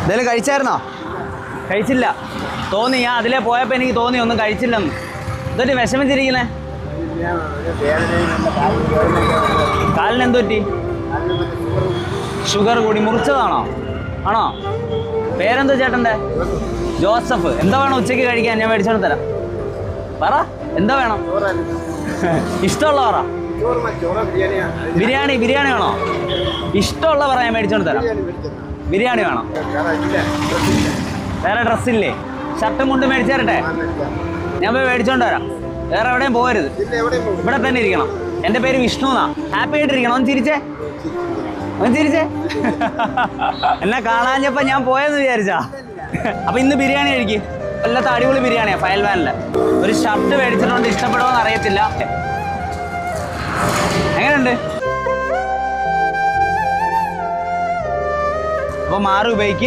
എന്തായാലും കഴിച്ചായിരുന്നോ? കഴിച്ചില്ല. തോന്നി, ഞാൻ അതിലേ പോയപ്പോൾ എനിക്ക് തോന്നി ഒന്നും കഴിച്ചില്ലെന്ന്. ഇതൊരു വിഷമിച്ചിരിക്കുന്നേ. കാലിന് എന്ത് പറ്റി? ഷുഗർ കൂടി. മുറിച്ചതാണോ? ആണോ? പേരെന്തോ ചേട്ടൻ്റെ? ജോസഫ്. എന്താ വേണം ഉച്ചയ്ക്ക് കഴിക്കാൻ? ഞാൻ മേടിച്ചോണ്ട് തരാം. പറ, എന്താ വേണം? ഇഷ്ടമുള്ള പറ. ബിരിയാണി. ബിരിയാണി വേണോ? ഇഷ്ടമുള്ള പറ, ഞാൻ മേടിച്ചോണ്ട് തരാം. ബിരിയാണി വേണം. വേറെ ഡ്രസ്സില്ലേ? ഷർട്ടും മുണ്ടും മേടിച്ചു തരട്ടെ? ഞാൻ പോയി മേടിച്ചോണ്ട് വരാം. വേറെ എവിടെയും പോകരുത്, ഇവിടെ തന്നെ ഇരിക്കണം. എൻ്റെ പേര് വിഷ്ണു എന്നാ. ഹാപ്പി ആയിട്ടിരിക്കണം. ഒന്ന് ചിരിച്ചേ, ഒന്ന് ചിരിച്ചേ. എന്നെ കാണാഞ്ഞപ്പോ ഞാൻ പോയെന്ന് വിചാരിച്ചാ. അപ്പൊ ഇന്ന് ബിരിയാണി കഴിക്കും. കൊല്ലത്തെ അടിപൊളി ബിരിയാണിയാ, ഫയൽ വാനില്. ഒരു ഷർട്ട് മേടിച്ചിട്ടുണ്ട്, ഇഷ്ടപ്പെടുമോന്ന് അറിയത്തില്ല. എങ്ങനെയുണ്ട്? അപ്പൊ മാറി ഉപയോഗിക്ക്.